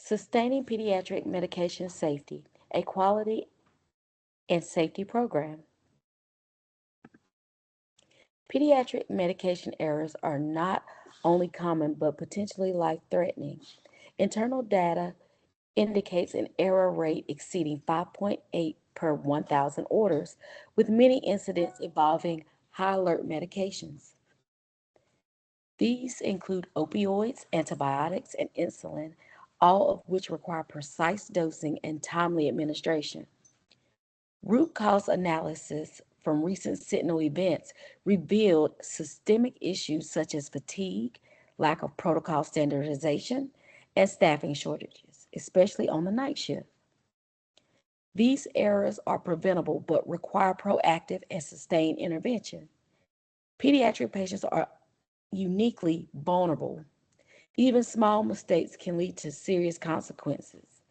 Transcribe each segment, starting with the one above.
Sustaining Pediatric Medication Safety, a quality and safety program. Pediatric medication errors are not only common but potentially life-threatening. Internal data indicates an error rate exceeding 5.8 per 1,000 orders, with many incidents involving high alert medications. These include opioids, antibiotics, and insulin, all of which require precise dosing and timely administration. Root cause analysis from recent Sentinel events revealed systemic issues such as fatigue, lack of protocol standardization, and staffing shortages, especially on the night shift. These errors are preventable but require proactive and sustained intervention. Pediatric patients are uniquely vulnerable. Even small mistakes can lead to serious consequences.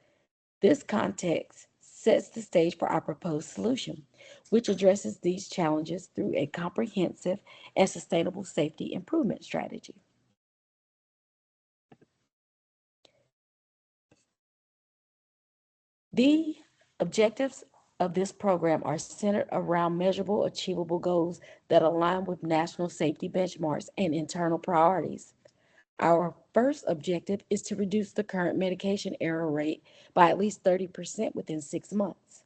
This context sets the stage for our proposed solution, which addresses these challenges through a comprehensive and sustainable safety improvement strategy. The objectives of this program are centered around measurable, achievable goals that align with national safety benchmarks and internal priorities. Our first objective is to reduce the current medication error rate by at least 30% within 6 months.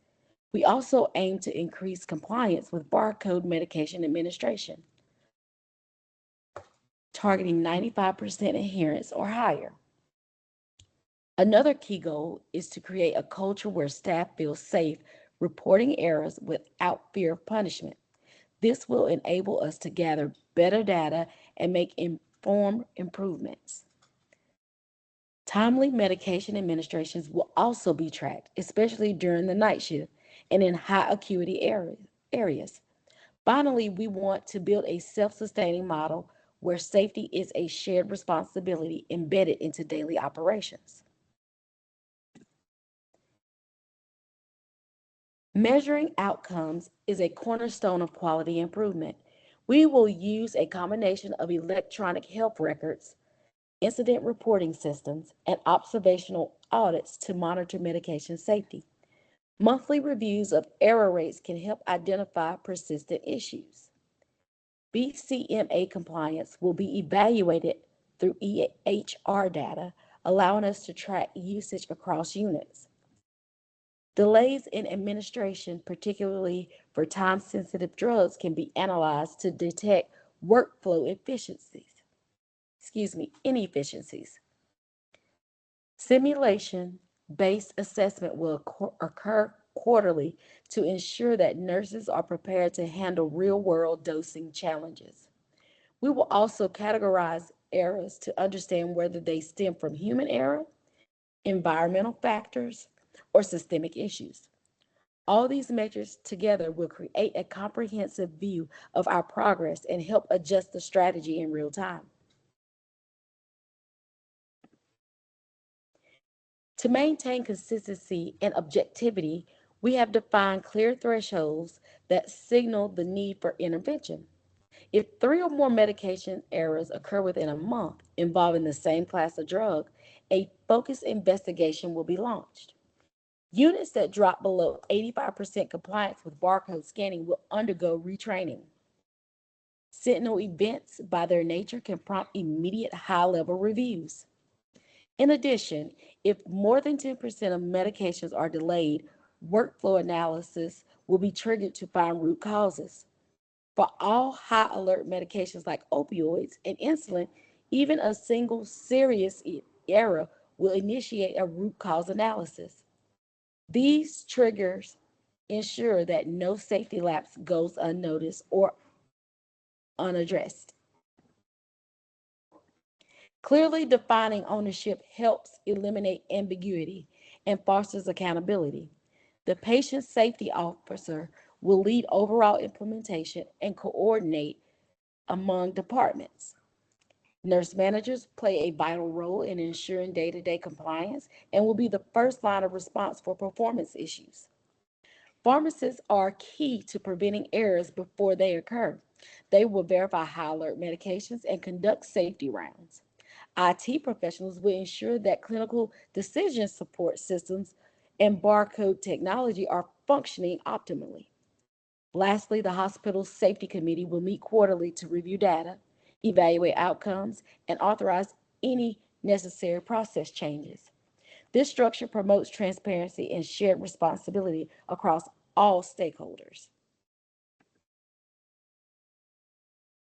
We also aim to increase compliance with barcode medication administration, targeting 95% adherence or higher. Another key goal is to create a culture where staff feel safe reporting errors without fear of punishment. This will enable us to gather better data and make informed improvements. Timely medication administrations will also be tracked, especially during the night shift and in high acuity areas. Finally, we want to build a self sustaining model where safety is a shared responsibility embedded into daily operations. Measuring outcomes is a cornerstone of quality improvement. We will use a combination of electronic health records, incident reporting systems, and observational audits to monitor medication safety. Monthly reviews of error rates can help identify persistent issues. BCMA compliance will be evaluated through EHR data, allowing us to track usage across units. Delays in administration, particularly for time sensitive drugs, can be analyzed to detect workflow inefficiencies. Simulation based assessment will occur quarterly to ensure that nurses are prepared to handle real world dosing challenges. We will also categorize errors to understand whether they stem from human error, environmental factors, or systemic issues. All these measures together will create a comprehensive view of our progress and help adjust the strategy in real time. To maintain consistency and objectivity, we have defined clear thresholds that signal the need for intervention. If three or more medication errors occur within a month involving the same class of drug, a focused investigation will be launched. Units that drop below 85% compliance with barcode scanning will undergo retraining. Sentinel events, by their nature, can prompt immediate high level reviews. In addition, if more than 10% of medications are delayed, workflow analysis will be triggered to find root causes. For all high alert medications like opioids and insulin, even a single serious error will initiate a root cause analysis. These triggers ensure that no safety lapse goes unnoticed or unaddressed. Clearly defining ownership helps eliminate ambiguity and fosters accountability. The patient safety officer will lead overall implementation and coordinate among departments. Nurse managers play a vital role in ensuring day to day compliance and will be the first line of response for performance issues. Pharmacists are key to preventing errors before they occur. They will verify high alert medications and conduct safety rounds. IT professionals will ensure that clinical decision support systems and barcode technology are functioning optimally. Lastly, the hospital's safety committee will meet quarterly to review data, evaluate outcomes, and authorize any necessary process changes. This structure promotes transparency and shared responsibility across all stakeholders.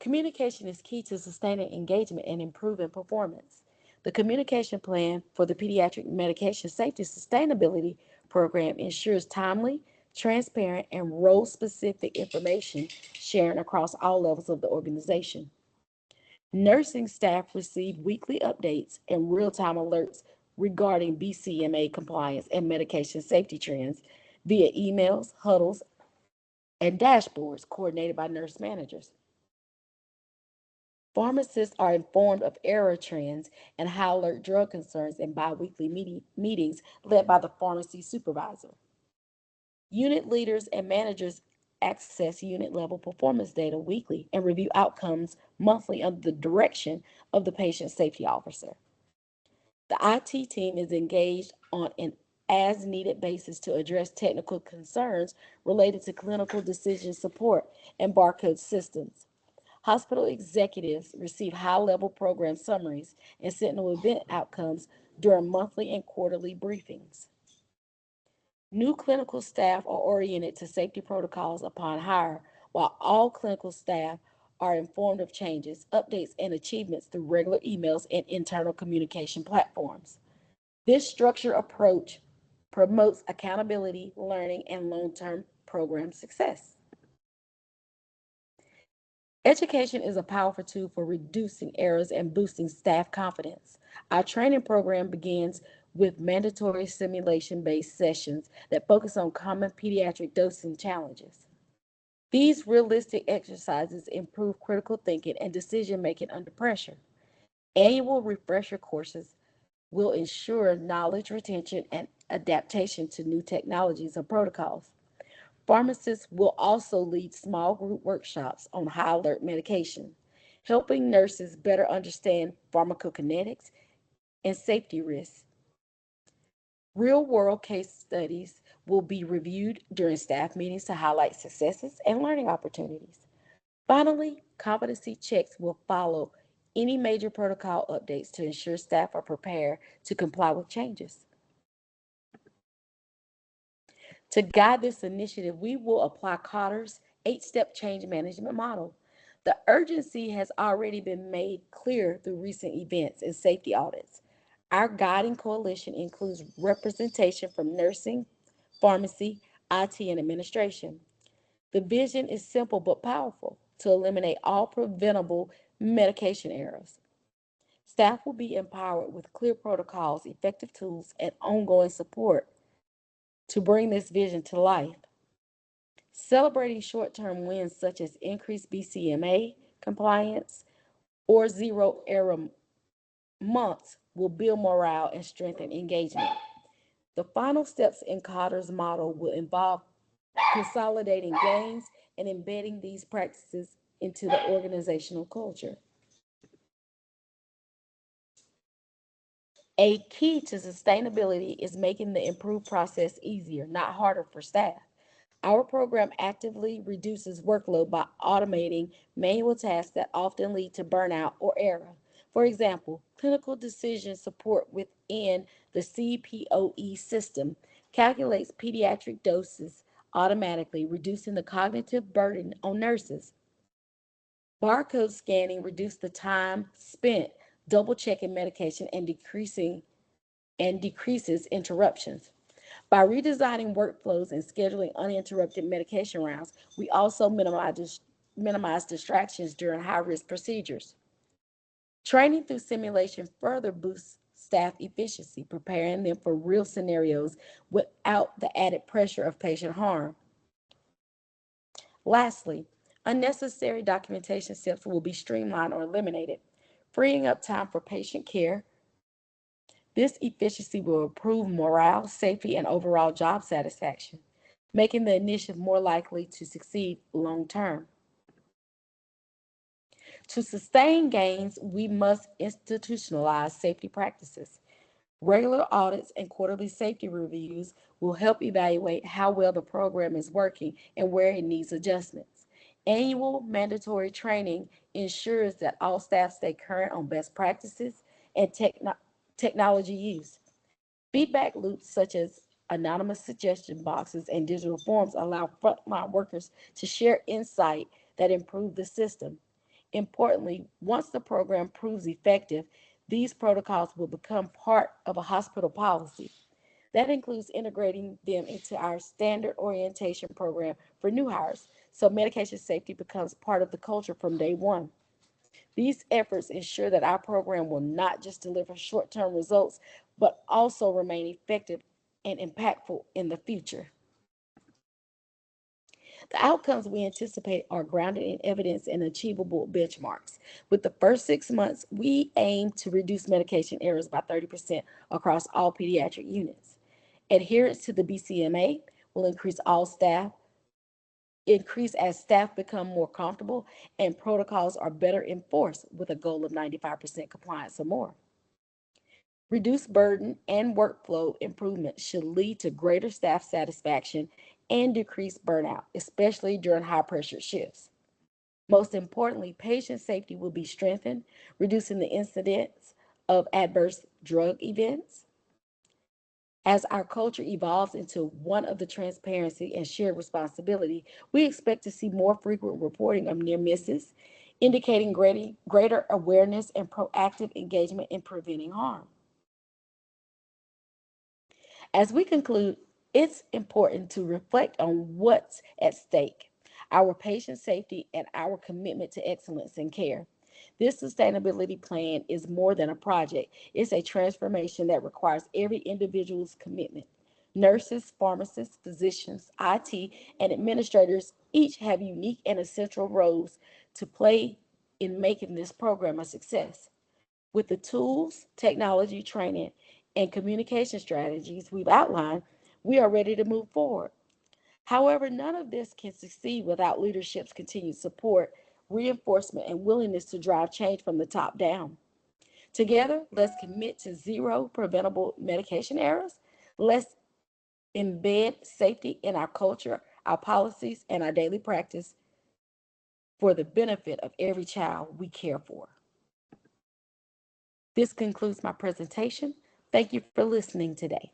Communication is key to sustaining engagement and improving performance. The communication plan for the Pediatric Medication Safety Sustainability Program ensures timely, transparent, and role specific information sharing across all levels of the organization. Nursing staff receive weekly updates and real time alerts regarding BCMA compliance and medication safety trends via emails, huddles, and dashboards coordinated by nurse managers. Pharmacists are informed of error trends and high alert drug concerns in biweekly meetings led by the pharmacy supervisor. Unit leaders and managers access unit level performance data weekly and review outcomes monthly under the direction of the patient safety officer. The IT team is engaged on an as needed basis to address technical concerns related to clinical decision support and barcode systems. Hospital executives receive high level program summaries and sentinel event outcomes during monthly and quarterly briefings. New clinical staff are oriented to safety protocols upon hire, while all clinical staff are informed of changes, updates, and achievements through regular emails and internal communication platforms. This structured approach promotes accountability, learning, and long term program success. Education is a powerful tool for reducing errors and boosting staff confidence. Our training program begins with mandatory simulation based sessions that focus on common pediatric dosing challenges. These realistic exercises improve critical thinking and decision making under pressure. Annual refresher courses will ensure knowledge retention and adaptation to new technologies and protocols. Pharmacists will also lead small group workshops on high alert medication, helping nurses better understand pharmacokinetics and safety risks. Real world case studies will be reviewed during staff meetings to highlight successes and learning opportunities. Finally, competency checks will follow any major protocol updates to ensure staff are prepared to comply with changes. To guide this initiative, we will apply Cotter's 8 step change management model. The urgency has already been made clear through recent events and safety audits. Our guiding coalition includes representation from nursing, pharmacy, IT, and administration. The vision is simple but powerful to eliminate all preventable medication errors. Staff will be empowered with clear protocols, effective tools, and ongoing support to bring this vision to life. Celebrating short term wins such as increased BCMA compliance or zero error months will build morale and strengthen engagement. The final steps in Cotter's model will involve consolidating gains and embedding these practices into the organizational culture. A key to sustainability is making the improved process easier, not harder for staff. Our program actively reduces workload by automating manual tasks that often lead to burnout or error. For example, clinical decision support within the CPOE system calculates pediatric doses automatically, reducing the cognitive burden on nurses. Barcode scanning reduces the time spent double checking medication and decreases interruptions. By redesigning workflows and scheduling uninterrupted medication rounds, we also minimize distractions during high risk procedures. Training through simulation further boosts staff efficiency, preparing them for real scenarios without the added pressure of patient harm. Lastly, unnecessary documentation steps will be streamlined or eliminated, freeing up time for patient care. This efficiency will improve morale, safety, and overall job satisfaction, making the initiative more likely to succeed long term. To sustain gains, we must institutionalize safety practices. Regular audits and quarterly safety reviews will help evaluate how well the program is working and where it needs adjustments. Annual mandatory training ensures that all staff stay current on best practices and technology use. Feedback loops such as anonymous suggestion boxes and digital forms allow frontline workers to share insight that improve the system. Importantly, once the program proves effective, these protocols will become part of a hospital policy. That includes integrating them into our standard orientation program for new hires, so medication safety becomes part of the culture from day one. These efforts ensure that our program will not just deliver short term results, but also remain effective and impactful in the future. The outcomes we anticipate are grounded in evidence and achievable benchmarks. With the first 6 months, we aim to reduce medication errors by 30% across all pediatric units. Adherence to the BCMA will increase as staff become more comfortable and protocols are better enforced with a goal of 95% compliance or more. Reduced burden and workflow improvement should lead to greater staff satisfaction and decreased burnout, especially during high pressure shifts. Most importantly, patient safety will be strengthened, reducing the incidence of adverse drug events. As our culture evolves into one of the transparency and shared responsibility, we expect to see more frequent reporting of near misses, indicating greater awareness and proactive engagement in preventing harm. As we conclude, it's important to reflect on what's at stake, our patient safety and our commitment to excellence in care. This sustainability plan is more than a project, it's a transformation that requires every individual's commitment. Nurses, pharmacists, physicians, IT, and administrators each have unique and essential roles to play in making this program a success. With the tools, technology, training, and communication strategies we've outlined, we are ready to move forward. However, none of this can succeed without leadership's continued support, reinforcement, and willingness to drive change from the top down. Together, let's commit to zero preventable medication errors. Let's embed safety in our culture, our policies, and our daily practice for the benefit of every child we care for. This concludes my presentation. Thank you for listening today.